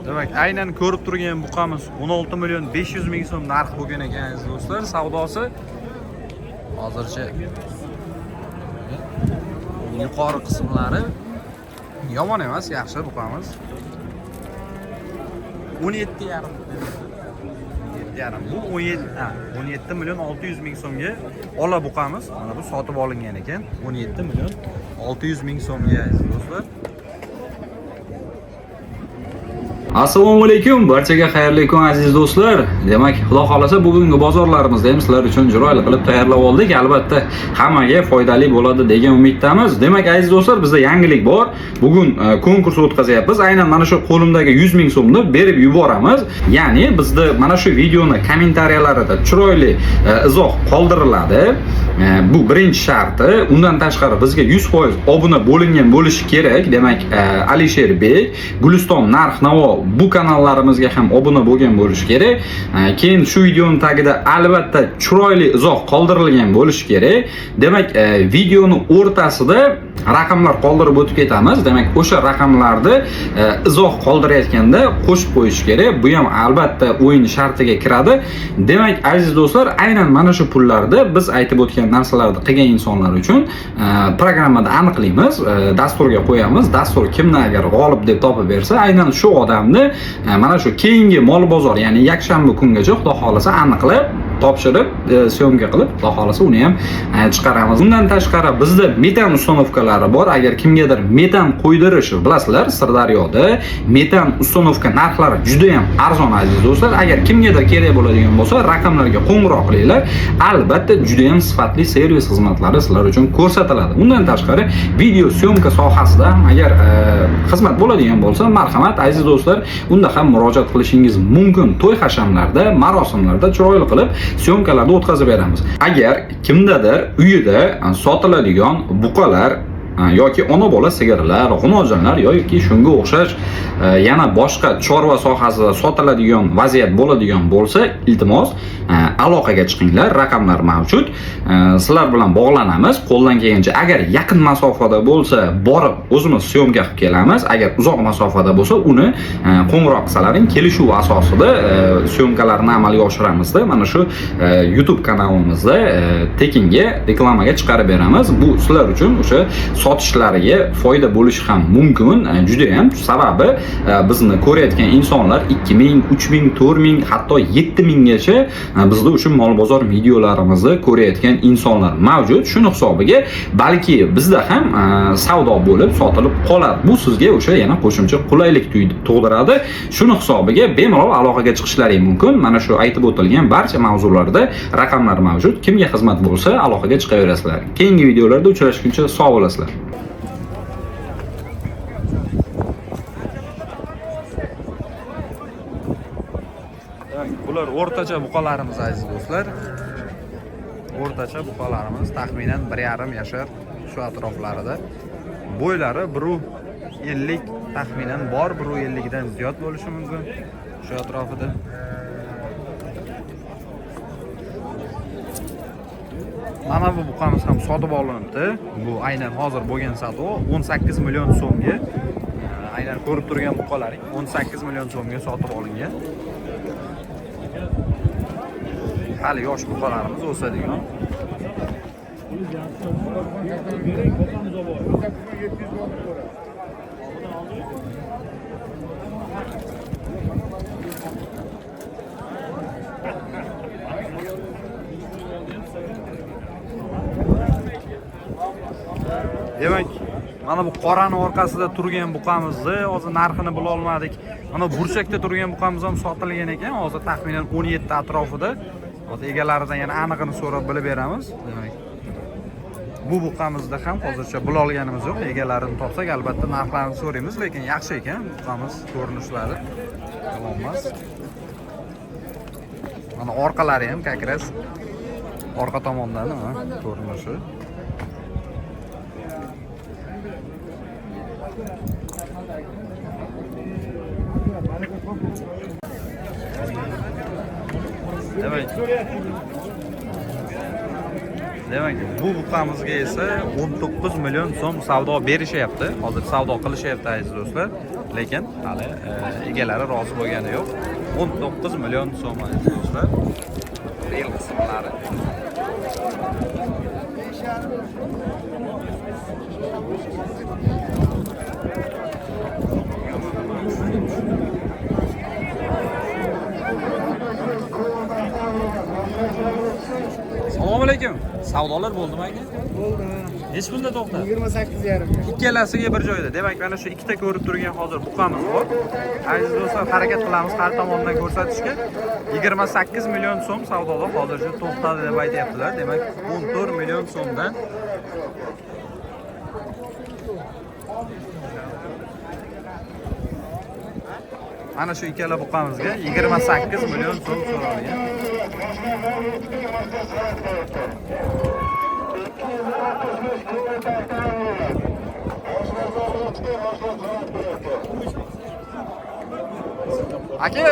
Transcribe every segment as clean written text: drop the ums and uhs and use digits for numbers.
Demak, aynan ko'rib turgan buqamiz 16 million 500 ming so'm narx bo'lgan ekan aziz do'stlar. Savdosi hozircha yuqori qismlari yomon emas, yaxshi buqamiz. 17,5 bu 17 million 600 ming so'mga ola buqamiz. Mana bu sotib olingan ekan. 17 million 600 ming so'mga aziz do'stlar. Assalomu alaykum, barchaga xayrli kun aziz do'stlar. Demak, xudo xolasa bugungi bozorlarimizda ham sizlar uchun chiroyli qilib tayyorlab oldik. Albatta, hammaga foydali bo'ladi degan umiddamiz. Demak, aziz do'stlar, bizda yangilik bor. Bugun konkurs o'tkazyapmiz. Aynan mana shu qo'limdagi 100 ming so'mni berib yuboramiz. Ya'ni bizda mana shu videoni kommentariyalarida chiroyli izoh qoldiriladi. Bu birinchi sharti. Undan tashqari bizga 100% obuna bo'lingan bo'lishi kerak. Demak, Alisherbek, Guliston narx-navo bu kanallarimizga ham obuna bo'lgan bo'lishi kerak. Keyin shu videoning tagida albatta chiroyli izoh qoldirilgan bo'lishi kerak. Demak, videoning o'rtasida raqamlar qoldirib o'tib ketamiz. Demak, o'sha raqamlarni izoh qoldirayotganda qo'shib qo'yish kerak. Bu ham albatta o'yin shartiga kiradi. Demak, aziz do'stlar, aynan mana shu pullarni biz aytib o'tgan narsalarni qilgan insonlar uchun programmada aniqlaymiz, dasturga qo'yamiz. Dastur kimni agar g'olib deb topib bersa, aynan shu odamni mana shu keyingi mol bozor, ya'ni yakshanba kungacha xudo xolasa aniqlab topshirib, syomka qilib, xudo xolasa uni ham chiqaramiz. Bundan tashqari bizda metan ustanovkalari bor. Agar kimgadir metan qo'ydirish, bilasizlar, Sirdaryoda metan ustanovka narxlari juda ham arzon aziz do'stlar. Agar kimgadir kerak bo'ladigan bo'lsa, raqamlarga qo'ng'iroq qilinglar. Albatta juda ham sifatli servis xizmatlari sizlar uchun ko'rsatiladi. Bundan tashqari video syomka sohasida agar xizmat bo'ladigan bo'lsa, marhamat aziz do'stlar, unda ham murojaat qilishingiz mumkin. To'y hashamlarda, marosimlarda chiroyli qilib syomkalarni o'tkazib beramiz. Agar kimdadir uyida sotiladigan buqalar yoki ona bola sigirlar, g'unojinlar yoki shunga o'xshash yana boshqa chorva sohasida sotiladigan vaziyat bo'ladigan bo'lsa, iltimos aloqaga chiqinglar, raqamlar mavjud. Sizlar bilan bog'lanamiz. Qo'ldan kelgancha agar yaqin masofada bo'lsa, borib o'zimiz syomka qilib kelamiz. Agar uzoq masofada bo'lsa, uni qo'ng'iroq qilsalaring, kelishuv asosida syomkalarni amalga oshiramizda. Mana shu YouTube kanalimizda tekinga reklamaga chiqarib beramiz. Bu sizlar uchun o'sha sotishlariga foyda bo'lishi ham mumkin. Juda ham, sababi bizni ko'rayotgan insonlar 2000, 3000, 4000, hatto 7000 gacha bizda uchun mol bozor videolarimizni ko'rayotgan insonlar mavjud. Shuni hisobiga balki bizda ham savdo bo'lib sotilib qoladi. Bu sizga o'sha yana qo'shimcha qulaylik tug'diradi. Shuni hisobiga bemalol aloqaga chiqishlaring mumkin. Mana shu aytib o'tilgan barcha mavzularda raqamlar mavjud. Kimga xizmat bo'lsa, aloqaga chiqaverasizlar. Keyingi videolarda uchrashguncha sog' bo'lasizlar. Bular o'rtacha buqalarimiz aziz do'stlar. O'rtacha buqalarimiz taxminan 1,5 yashar shu atroflarida. Bo'ylari 1,50 taxminan bor, 1,50 dan ziyod bo'lishi mumkin shu atrofida. Mana bu buqamiz ham sotib olindi. Bu aynan hozir bo'lgan savdo 18 million so'mga. Aynan ko'rib turgan buqalaring 18 million so'mga sotib olingan. Hali yosh buqalarimiz o'sadigan. Demak, mana bu qorani orqasida turgan buqamizni hozir narxini bila olmadik. Mana burchakda turgan buqamiz ham sotilgan ekan. Hozir taxminan 17 atrofida. Hozir egalaridan yana aniqini so'rab bilib beramiz. Demak, bu buqamizda ham hozircha bila olganimiz yo'q. Egalarini topsak albatta narxlarini so'raymiz, lekin yaxshi ekan buqamiz, ko'rinishlari yomon emas. Mana orqalari ham kakras orqa tomondan ko'rinishi. Demak, bu buqamizga esa 19 million so'm savdo berishyapti. Hozir savdo qilishyapti aziz do'stlar. Lekin hali egalari rozi bo'lgani yo'q. 19 million so'm aziz do'stlar. Real qismlari. Assalomu alaykum. Savdolar bo'ldimi aka? Bo'ldi. Nechi pulda to'xtadi? 28,5. Ikkalasiga bir joyda. Demak, mana shu ikkita ko'rib turgan hozir buqamiz bor. Aziz do'stlar, harakat qilamiz har tomondan ko'rsatishga. 28 million so'm savdoda hozircha to'xtadi deb aytayaptilar. Demak, 14 million so'mdan mana shu ikkala buqamizga 28 million so'm so'ralgan. Aka,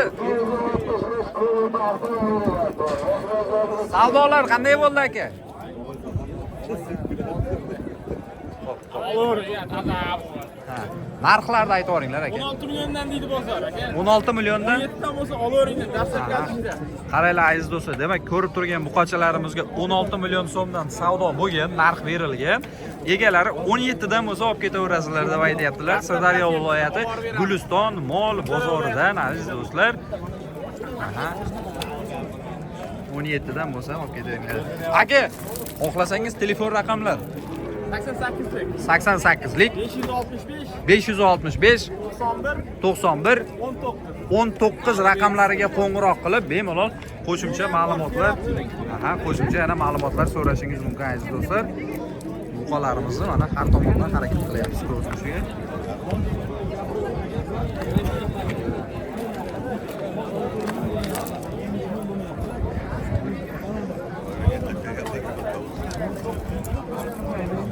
savdolar qanday bo'ldi aka? Ha, narxlarni aytib yuboringlar aka. 16 milliondan deydi bozor aka. 16 milliondan 7 dan bo'lsa olaveringlar, dastlabki olishinglar. qaranglar aziz do'stlar, demak ko'rib turgan buqachalarimizga 16 million so'mdan savdo bo'lgan, narx berilgan. Egalari 17 dan bo'lsa olib ketaverasizlar deb aytayaptilar. Sirdaryo viloyati Guliston mol bozoridan aziz do'stlar. Aha. 17 dan bo'lsa olib ketaveringlar. Aka, xohlasangiz telefon raqamlar 88lik 88lik 565 565 91 91 19 raqamlariga qo'ng'iroq qilib bemalol qo'shimcha ma'lumotlar, qo'shimcha yana ma'lumotlar so'rashingiz mumkin aziz do'stlar. Buqalarimizni mana har tomondan harakat qilyapmiz ko'rinishiga.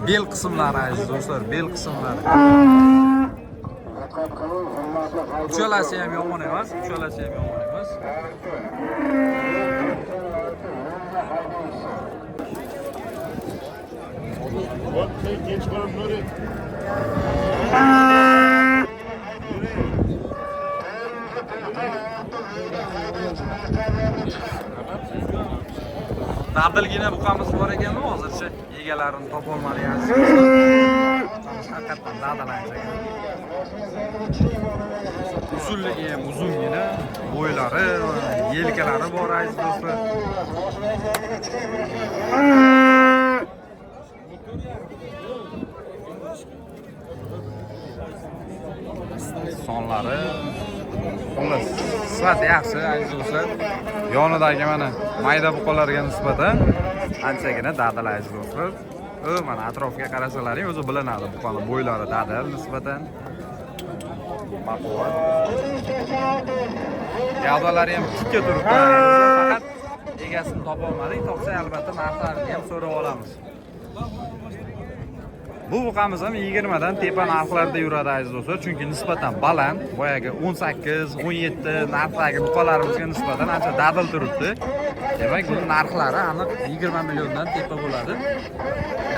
Bel qismlari aziz do'stlar, bel qismlari. Uchalasi ham yomon emas, uchalasi ham yomon emas. Dadilgina buqamiz bor ekan-ku hozircha egalarini topa olmagan. Haqiqatan dadalancha. Usulligi ham uzungina, bo'ylari, yelkalari bor aziz do'stlar. Sonlari xullas sifat yaxshi aziz do'stlar. Yonidagi mana mayda buqalarga nisbatan anchagina dadil aziz do'stlar. Mana atrofga qarasalaring o'zi bilinadi buqaning bo'ylari dadil nisbatan. Baquvvat. Gavdalari ham tikka turibdi. Faqat egasini topa olmadik. Topsa albatta narxlarini ham so'rab olamiz. Bu buqamiz ham 20 dan tepa narxlarda yuradi aziz do'stlar, chunki nisbatan baland, boyagi 18, 17 narxdagi buqalarimizga nisbatan ancha dadil turibdi. Demak, bu narxlari aniq 20 milliondan tepa bo'ladi.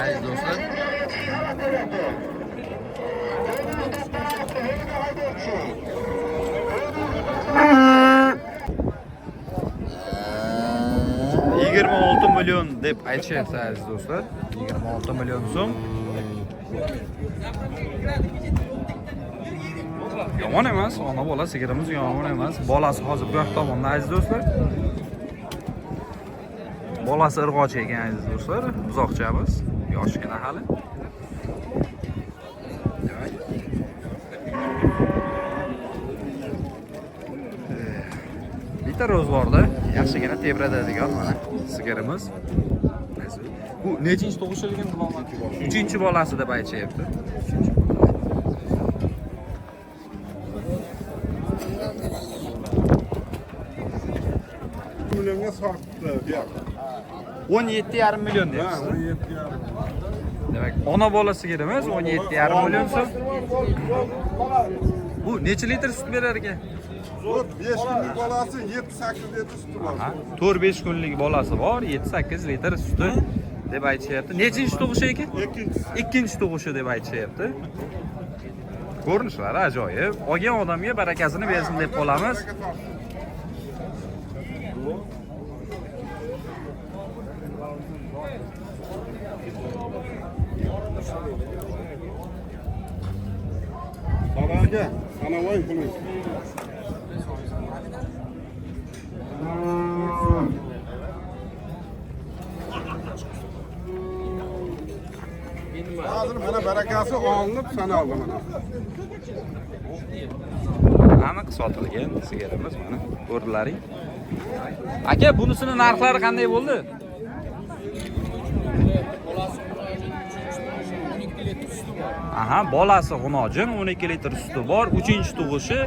Aziz do'stlar, $26 million deb aytishyapti aziz do'stlar. 26 million so'm. Yomon emas, ona bola sigirimiz yomon emas. Bolasi hozir bu yoq tomonda aziz do'stlar. Bolasi irg'och ekan aziz do'stlar. Buzoqchamiz, yoshgina hali. Bitta ro'zg'orda yaxshigina tebratadigan mana sigirimiz. Bu nechinchi tug'ishilgan bilaman? 3-bolasi deb aytishyapti. Millionga sotdi, yo'q. 17,5 million deyapsiz. 17,5. Demak, ona bola sigirimiz 17,5 million so'm. Bu necha litr sut berar ekan? 5 kunlik bolasi 7-8 litr suti bor. 4-5 kunlik bolasi bor, 7-8 litr suti deb aytishyapti. Nechinchi tug'ishi ekan? Ikkinchisi. Ikkinchi tug'ishi deb aytishyapti. Ko'rinishlari ajoyib. Olgan odamga barakasini bersin deb qolamiz. Baraga, sana voy puling. Hozir mana barakasi olinib sanaldi mana. Aniq sotilgan sigaramiz mana ko'rdilaring. Aka, bunisini narxlari qanday bo'ldi? Aha, bolasi G'unojin 12 litr suti bor, 3-tug'ishi.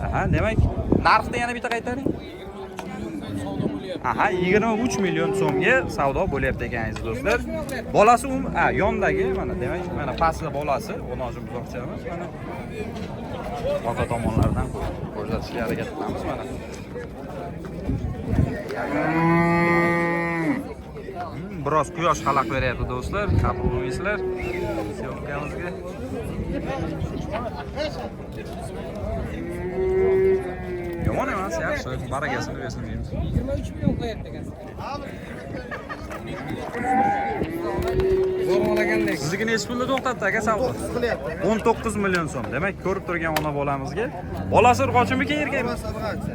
Aha, demak, narxni yana bitta qaytaring. Aha, 23 million so'mga savdo bo'lyapti ekan aziz do'stlar. Bolasi yondagi mana, demak, mana pastda bolasi G'unojin buzoqchamiz mana. Orqa tomonlardan ko'rsatishga harakat qilamiz mana. Biroz quyosh xalaq beryapti do'stlar, qabul bo'lmaysizlar. Syomkamizga. Yomon emas, yaxshi. Barakasini bersin deymiz. 23 million qilyapti ekan. Sizniki necha pulda to'xtatdi aka savdo? 19 million so'm. Demak, ko'rib turgan ona bolamizga. Bolasi urg'ochimiki erkakmi?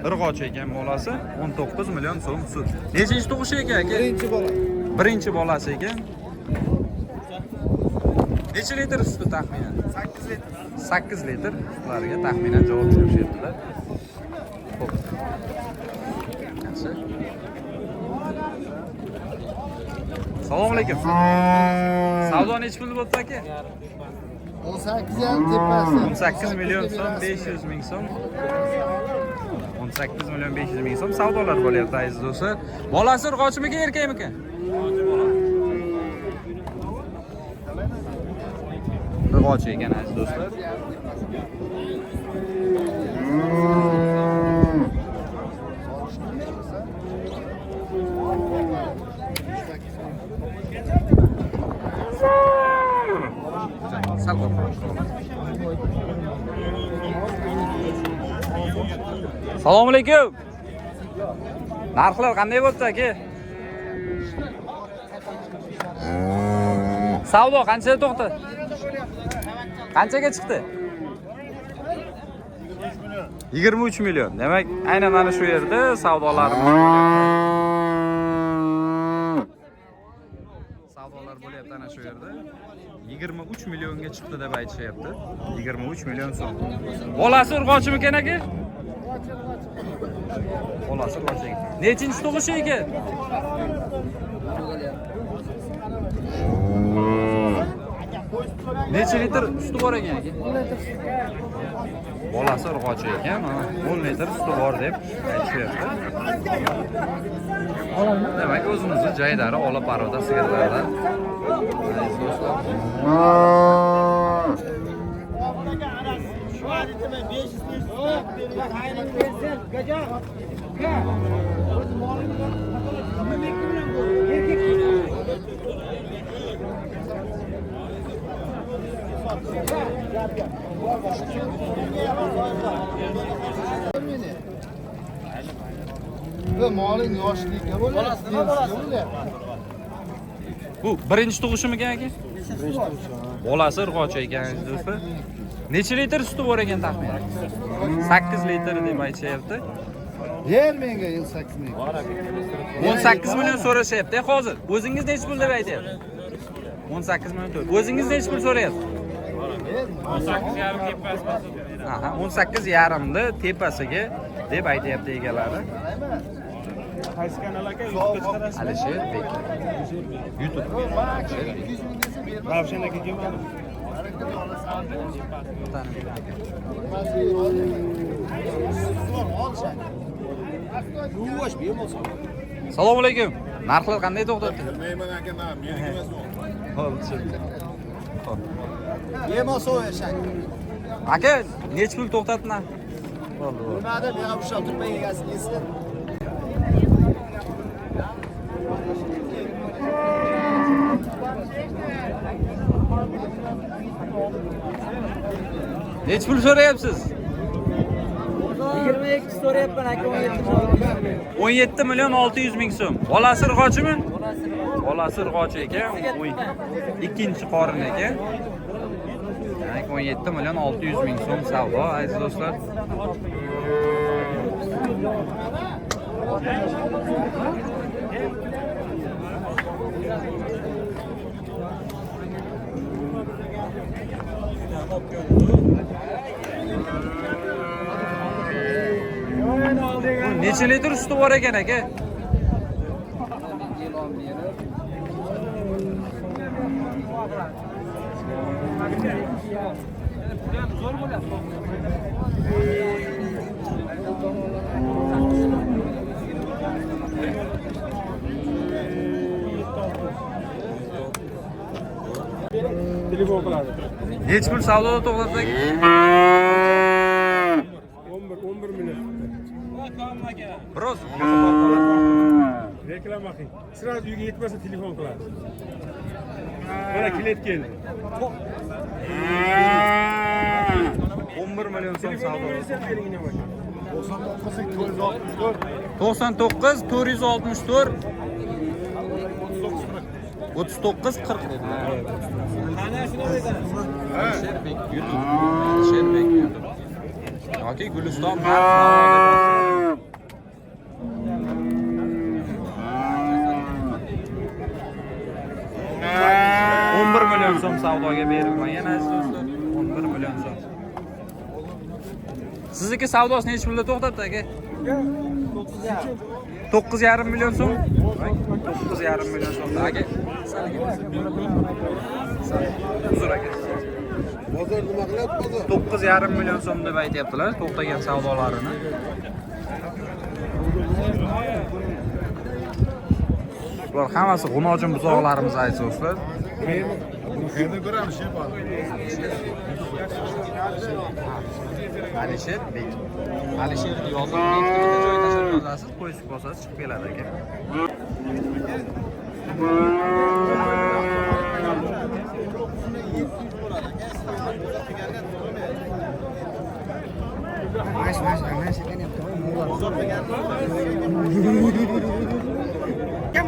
Urg'ochi ekan bolasi. 19 million so'm sut. Nechinchi tug'ishi ekan aka? Birinchi bola. Birinchi bolasi ekan. Necha litr suti taxminan? 8 litr. 8 litr ularga taxminan javob berishyaptilar. Xo'p. Yaxshi. Assalomu alaykum. Savdo necha pul bo'pti aka? 18 ham tepasi. 18 million so'm, 500 ming so'm. 18 million 500 ming so'm savdolar bo'lyapti aziz do'stlar. Bolasi urg'ochimiki erkakmiki? Urg'ochi ekan aziz do'stlar. Sal qo'y. Assalomu alaykum. Narxlar qanday bo'ldi aka? Savdo qanchaga to'xtadi? Qanchaga chiqdi? 23 million. Demak, aynan mana shu yerda savdolarimiz savdolar bo'lyapti ana shu yerda. 23 millionga chiqdi deb aytishyapti. 23 million so'm. Bolasi urg'ochimikan aka? Bolasi urg'ochi ekan. Nechinchi tug'ishi ekan? Necha litr suti bor ekan aka? Bolasi urg'ochi ekan, mana 10 litr suti bor deb aytishyapti. Demak, o'zimizni joydari ola paroda sigirlardan. Aziz do'stlar. Bu moling yoshlikka bo'ladi. Bu birinchi tug'ishimikan aka? Bolasi urg'ochi ekan do'stlar. Necha litr suti bor ekan taxminan? 8 litr deb aytishyapti. Yer menga 8 ming. 18 million so'rashyapti hozir. O'zingiz necha pul deb aytyapsiz? 18 million. O'zingiz necha pul so'rayapsiz? 18,5 tepasi. Aha, 18,5 tepasiga deb aytyapti egalari. Qaysi kanal aka? Alisher Bek. YouTube. Ravshan aka kim? Assalomu alaykum. Narxlar qanday to'xtatdi? Bilmayman aka, meniki emasmi? Xo'p, tushundim. Xo'p. Yemoso yashang. Aka, necha pul to'xtatdi narx? Bo'ldi. Nimada men ham shu turmay egasiga esin. Necha pul so'rayapsiz? 22 so'rayapman aka 17 million 600 ming so'm. Bolasi urg'ochimi? Bolasi urg'ochi ekan. Ikkinchi qorin ekan. Demak 17 million 600 ming so'm savdo aziz do'stlar. Necha litr suti bor ekan aka? Telefon qiladi. Necha pul savdoda to'xtatsak? 11 minut. Biroz. Reklama qil. Sirasi uyga yetmasa telefon qiladi. Mana kilet keldi. 11 million so'm savdo. 99 99 464 39 40 dedi. Sherbek YouTube. Sherbek YouTube. Yoki Guliston Park havoda 11 million so'm savdoga berilgan yana aziz do'stlar. 11 million so'm. Sizniki savdosi necha pulda to'xtatdi aka? 9,5 million so'm. 9,5 million so'm aka. Uzr aka. Bozor nima qilyapti bozor? 9,5 million so'm deb aytyaptilar to'xtagan savdolarini. Bular hammasi g'unojin buzoqlarimiz aziz do'stlar. Endi ko'ramiz shu bor. Alisher Bek. Alisherni yozib bitta joy tashlab yozasiz, qo'yib bosasiz chiqib keladi aka.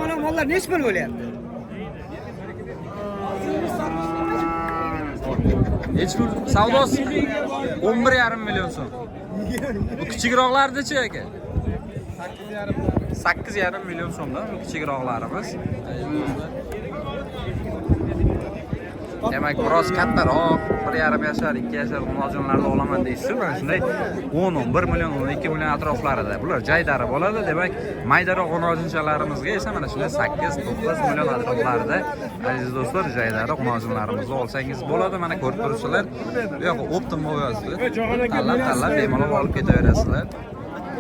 Mana mollar necha pul bo'lyapti? Necha pul savdosi? 11,5 million so'm. Bu kichikroqlarnichi aka? 8,5 million so'mda bu kichikroqlarimiz. Demak, biroz kattaroq, 1,5 yashar, 2 yashar g'unojinlarda olaman deysiz, mana shunday 10, 11 million, 12 million atroflarida. Bular jaydari bo'ladi. Demak, maydaroq g'unojinchalarimizga esa mana shunday 8-9 million atroflarida aziz do'stlar, jaydari g'unojinlarimizni olsangiz bo'ladi. Mana ko'rib turibsizlar. Bu yoqqa optim bo'lib yozibdi. Tanlab bemalol olib ketaverasizlar.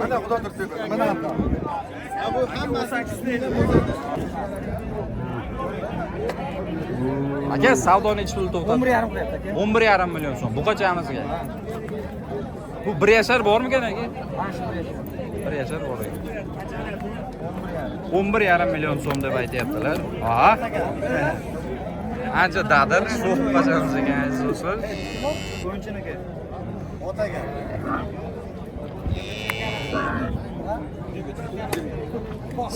Mana xudo turib. Mana bu hammasi Aka, savdo necha pul to'xtatdi? 11,5 qilyapti aka. 11,5 million so'm. Buqachamizga. Bu 1 yashar bormikan aka? 1 yashar bor ekan. 11,5 million so'm deb aytyaptilar. Ha. Ancha dadil sho'x buqachamiz ekan aziz do'stlar. Qo'yinchini aka. Otaga.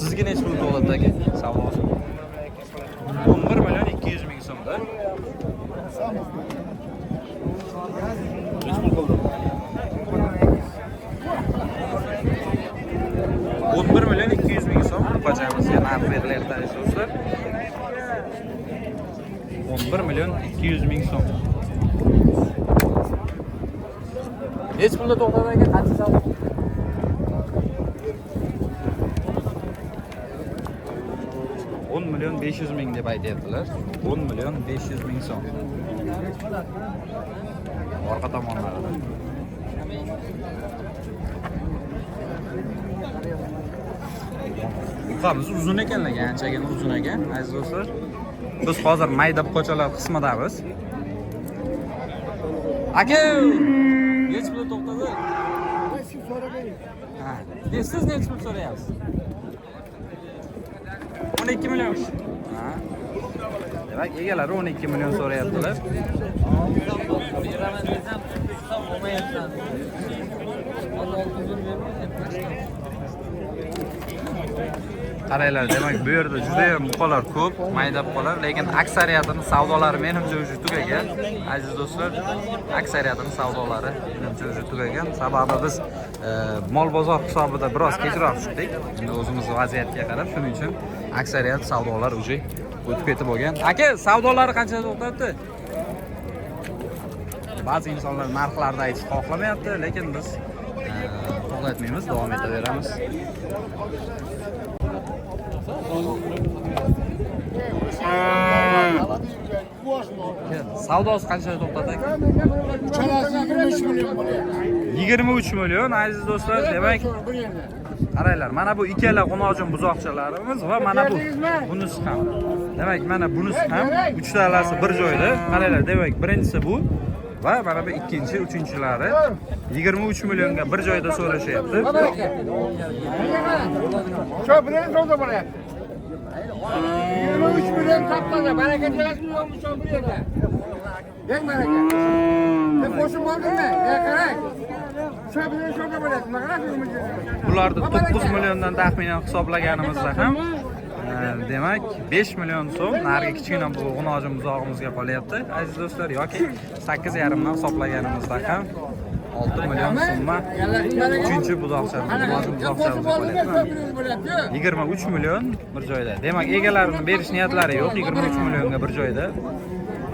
Sizga necha pul to'xtatdi aka? Savdosi. 11 million 200 ming so'mda. Necha pul qildi? 11 million 200 ming so'm buqachamizga narx berilyapti aziz do'stlar. 11 million 200 ming so'm. Necha pulda to'xtadi aka? Qancha savdo? 10 million 500 ming deb aytyaptilar. 10 million 500 ming so'm. Orqa tomonlarida. Buqamiz uzun ekanlar, anchagina uzun ekan aziz do'stlar. Biz hozir mayda buqachalar qismidamiz. Aka, necha pul to'xtadi? Ha, siz necha pul so'rayapsiz? 12 million. Ha. Demak, egalari 12 million so'rayaptilar. Qaranglar, demak bu yerda juda ham buqalar ko'p, mayda buqalar, lekin aksariyatini savdolari menimcha o'zi tugagan. Aziz do'stlar, aksariyatini savdolari menimcha o'zi tugagan. Sababi biz mol bozor hisobida biroz kechroq chiqdik. Endi o'zimizning vaziyatga qarab, shuning uchun aksariyat savdolar o'zi o'tib ketib bo'lgan. Aka, savdolari qancha to'xtatdi? Ba'zi insonlar narxlarni aytishni xohlamayapti, lekin biz to'xtatmaymiz, davom etaveramiz. Savdosi qancha to'xtadi aka? 23 million aziz do'stlar, demak qaranglar, mana bu ikkala qo'noqjon buzoqchalarimiz va mana bunisi ham. Demak, mana bunisi ham uchtalasi bir joyda. Qaranglar, demak, birinchisi bu va mana bu ikkinchi, uchinchilari 23 millionga bir joyda so'rashyapti. Shu bilan savdo bo'lyapti. 23 million topmaza, baraka jo'lasmi yo'qmi shu yerda? Eng baraka. Deb qo'shib oldingmi? Qarang. Shu bilan savdo bo'lyapti. Bularni 9 milliondan taxminan hisoblaganimizda ham demak 5 million so'm narigi kichkina bu g'unojim buzog'imizga qolyapti aziz do'stlar, yoki 8,5 dan hisoblaganimizda ham 6 million so'mma uchinchi buzoqchamiz, g'unojim buzoqchamizga qolyapti. 23 million bir joyda. Demak, egalarini berish niyatlari yo'q, 23 millionga bir joyda.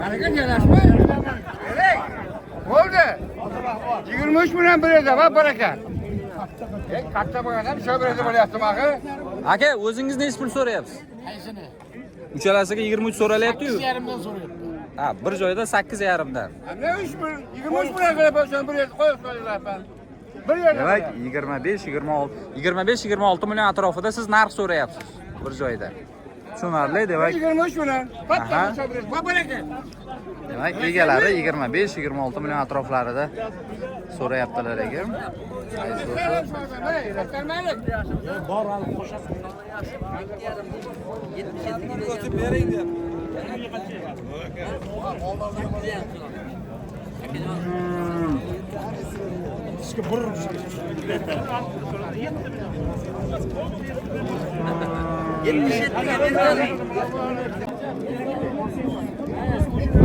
Baraka jo'lasmi? Bo'ldi. 23 million beradi va baraka. Katta bo'lgan shu yerda bo'lyapti axir. Aka, o'zingiz nech pul so'rayapsiz? Qaysini? Uchalasiga 23 so'ralyapti-yu. 8,5 dan so'rayapti. Ha, bir joyda 8,5 dan. Ne 3 million, 23 million qilib bo'lsa bir yerda qo'yib qo'yinglar. Bir yerda. Demak, 25-26 million atrofida siz narx so'rayapsiz bir joyda. Tushunarli, demak. 23 million. Katta bo'lsa bir yerda. Va baraka. Demak, egalari 25-26 million atroflarida so'rayaptilar ekan. Bor olib qo'shasiz.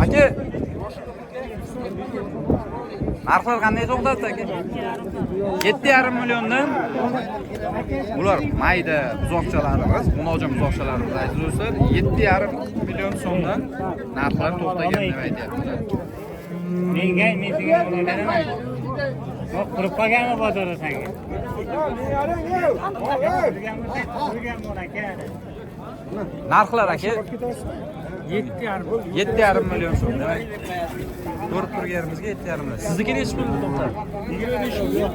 Aka, narxlar qanday to'xtatdi aka? 7,5 milliondan bular mayda buzoqchalarimiz, g'unojim buzoqchalarimiz aziz do'stlar, 7,5 million so'mdan narxlar to'xtagan deb aytyaptilar. Menga buni beraman. Yo'q, qurib qolganmi bozorda senga? Narxlar aka 7,5 million so'm demak. Ko'rib turganimizga 7,5 million. Sizniki necha pul to'xtadi? 25 million.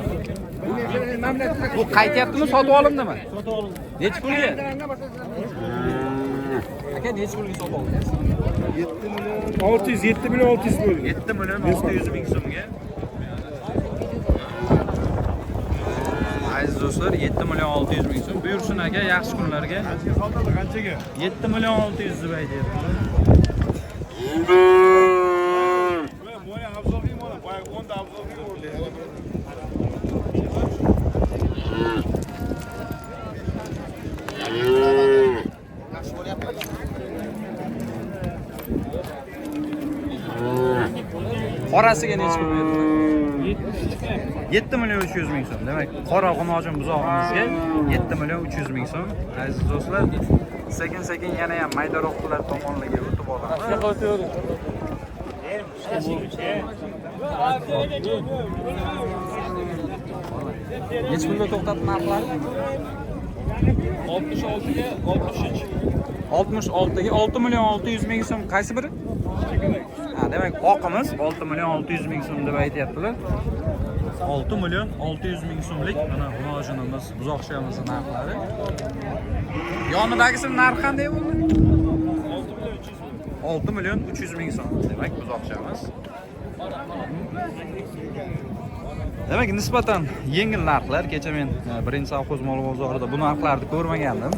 Bu qaytyaptimi, sotib olindimi? Sotib olindi. Necha pulga? Aka, necha pulga sotib oldingiz? 7 million 600 bo'ldi. 7 million 600 ming so'mga. Aziz do'stlar, 7 million 600 ming so'm. Buyursin aka, yaxshi kunlarga. Qanchaga? 7 million 600 deb aytyapti. Mo'ya avzoviy mo'la, boya 10 da avzoviy bo'ldi. Qorasiga necha pul berdilar? 7 million 300 ming so'm. Demak, qora g'unojim buzog'imizga 7 million 300 ming so'm. Aziz do'stlar, sekin-sekin yana ham maydaroqlar tomonlarga o'tib olamiz. Necha pulga to'xtatdi narxlari? 66ga 63. 66ga 6 million 600 ming so'm. Qaysi biri? Ha, demak, oqimiz 6 million 600 ming so'm deb aytyaptilar. 6 million 600 ming so'mlik mana g'unojinimiz, buzoqchamiz narxlari. Yonidagisining narxi qanday bo'ldi? 6 million 300 ming so'm. Demak, buzoqchamiz. Demak, nisbatan yengil narxlar. Kecha men birinchi savxoz mol bozorida bu narxlarni ko'rmagandim.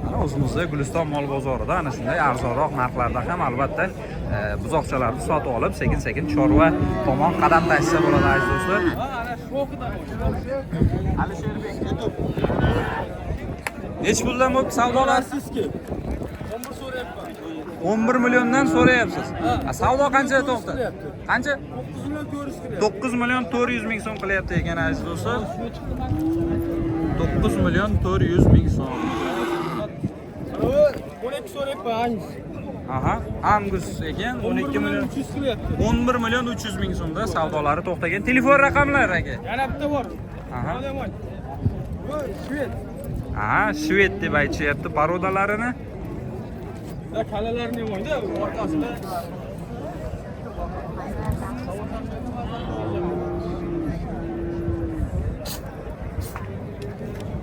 Mana o'zimizda Guliston mol bozorida ana shunday arzonroq narxlarda ham albatta buzoqchalarni sotib olib, sekin-sekin chorva tomon qadam tashsa bo'ladi aziz do'stlar. Necha puldan bo'lib savdolar? 11 milliondan so'rayapsiz. Savdo qancha to'xtadi? Qancha? 9 million 400 ming so'm qilyapti ekan aziz do'stlar. 9 million 400 ming so'm. Aha, Angus ekan 12 million 11 million 300 ming so'mda savdolari to'xtagan. Telefon raqamlari aka. Yana bitta bor. Aha. Shved. Aha, shved deb aytishyapti parodalarini. Kalalarni yo'qda, orqasida.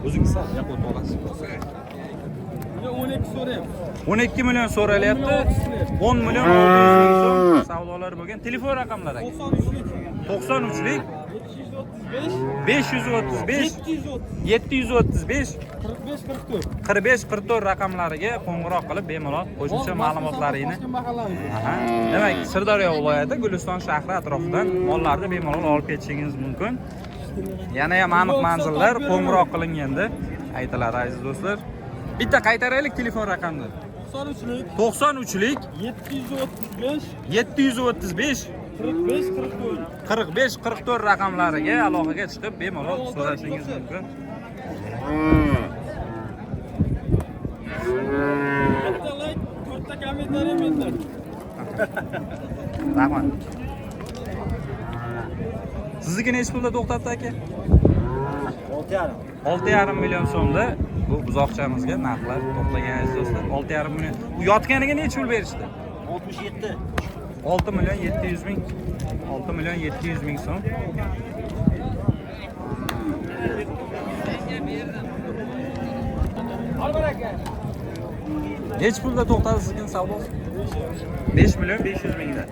O'zingiz yaqut olasiz. 12 so'rayapti. 12 million so'ralyapti. 10 million 600 ming so'm savdolar bo'lgan. Telefon raqamlari aka. 93lik 535 735 45-44 raqamlariga qo'ng'iroq qilib bemalol qo'shimcha ma'lumotlaringni. Aha. Demak, Sirdaryo viloyati Guliston shahri atrofidan mollarni bemalol olib ketishingiz mumkin. Yana ham aniq manzillar qo'ng'iroq qilinganda aytiladi aziz do'stlar. Bitta qaytaraylik telefon raqamni. 93lik 735 45-44 raqamlariga aloqaga chiqib bemalol so'rashingiz mumkin. Rahmat. Sizniki necha pulda to'xtatdi aka? 6,5 million so'mda bu buzoqchamizga narxlar to'xtagan aziz do'stlar. 6,5 million. Bu yotganiga necha pul berishdi? 67. 6 million 700 ming. 6 million 700 ming so'm. Necha pulda to'xtadi sizning savdosi? 5 million 500 mingda.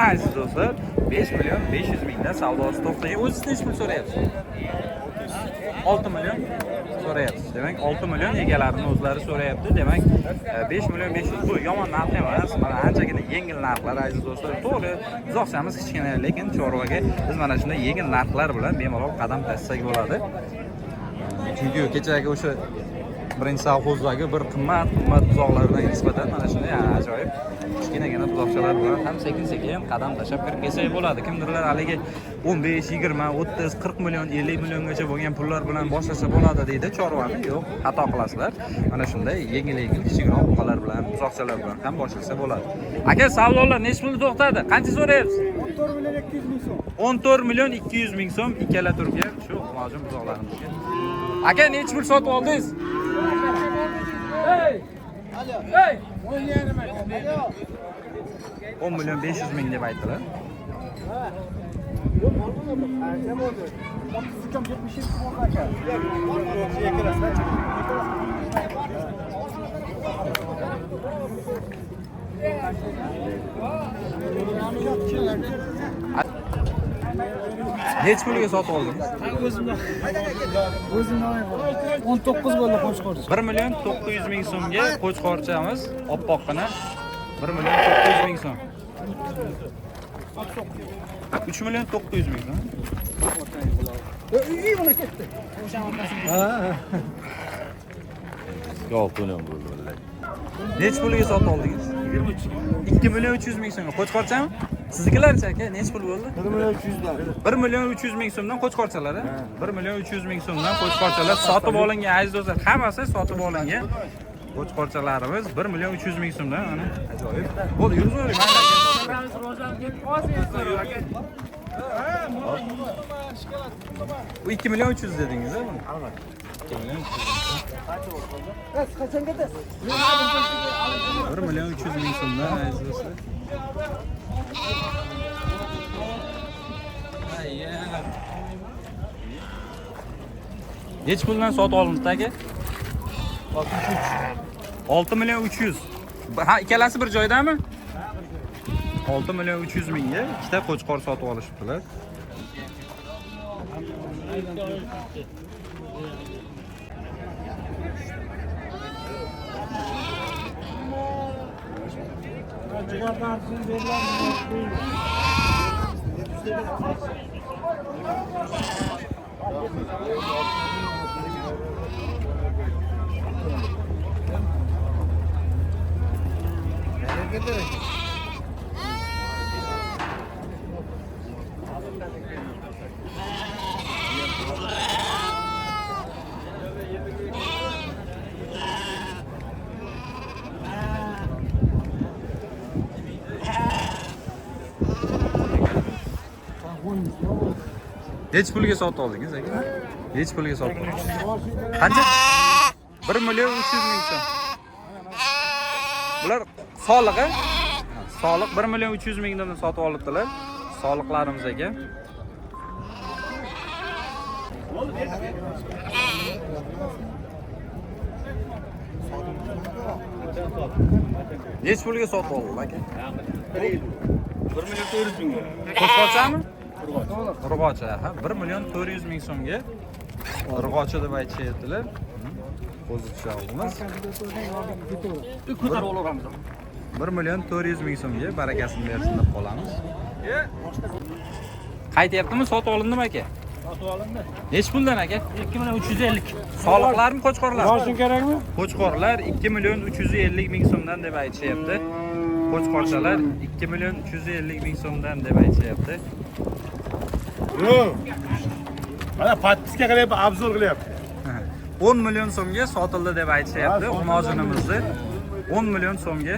Aziz do'stlar, 5 million 500 mingda savdosi to'xtagan. O'zingiz necha pul so'rayapsiz? 6 million so'rayapsiz. Demak, 6 million egalarining o'zlari so'rayapti. Demak, 5 million 500 bu yomon narx emas. Mana anchagina yengil narxlar aziz do'stlar. To'g'ri, uzoqchamiz kichkina, lekin chorvaga biz mana shunday yengil narxlar bilan bemalol qadam tashlasak bo'ladi. Chunki kechagi o'sha birinchi savxozdagi bir qimmat buzoqlardan nisbatan mana shunday ajoyib kichkinagina buzoqchalar bilan ham sekin-sekin qadam tashlab kirib kelsak bo'ladi. Kimdirlar haligi 15, 20, 30, 40 million, 50 milliongacha bo'lgan pullar bilan boshlasa bo'ladi deydi chorvani. Yo'q, xato qilasizlar. Mana shunday yengil-yengil kichikroq buqalar bilan, buzoqchalar bilan ham boshlasa bo'ladi. Aka, savdolar necha pulda to'xtadi? Qancha so'rayapsiz? 14 million 200 ming so'm ikkala turgan shu mojum buzoqlarimizga. Aka, necha pul sotib oldingiz? 10 million 500 ming deb aytdilar. Necha pulga sotib oldingiz? O'zimdan 19 bo'ldi qo'chqorcha. 1 million 900 ming so'mga qo'chqorchamiz, oppoqqina 1 million 900 ming so'm. 3 million 900 ming so'm. Uy buni ketdi. Yo'q, to'lam bo'ldi vallahi. Necha pulga sotib oldingiz? 2 million 300 ming so'mga qo'chqorchami? Siznikilarchi aka, necha pul bo'ldi? 1 million 300 dan. 1 million 300 ming so'mdan qo'chqorchalar, 1 million 300 ming so'mdan qo'chqorchalar sotib olingan aziz do'stlar. Hammasi sotib olingan. Qo'chqorchalarimiz 1 million 300 ming so'mdan, mana ajoyib. Bo'ldi, yuravering, mayli aka. Bu 2 million 300 dedingiz, a buni? Albatta. 2 million 300. Qachon ketasiz? 1 million 300 ming so'mdan aziz do'stlar. Necha puldan sotib olindi aka? 6 million 300. Ha, ikkalasi bir joydami? 6 million 300 mingga ikkita qo'chqor sotib olishibdilar. Necha pulga sotib oldingiz aka? Necha pulga sotib oldingiz? Qancha? 1 million 300 ming so'm. Bular soliq-a? Soliq 1 million 300 mingdan sotib olibdilar. Soliqlarimiz aka. Necha pulga sotib oldingiz aka? 1 million 400 ming. Qo'shqochami? Urg'ochi, ha, 1 million 400 ming so'mga urg'ochi deb aytishyaptilar. Pozitsiyalarimiz 1 million 400 ming so'mga barakasini bersin deb qolamiz. Qaytyaptimi? Sotib olindimi aka? Sotib olindi. Necha puldan aka? 2 million 350. Soliqlarmi, qo'chqorlar? Boshing kerakmi? Qo'chqorlar 2 million 350 ming so'mdan deb aytishyapti. Qo'chqorchalar 2 million 350 ming so'mdan deb aytishyapti. Yo'q. Mana podpiska qilyapti, obzor qilyapti. 10 million so'mga sotildi deb aytishyapti. Umojinimizni 10 million so'mga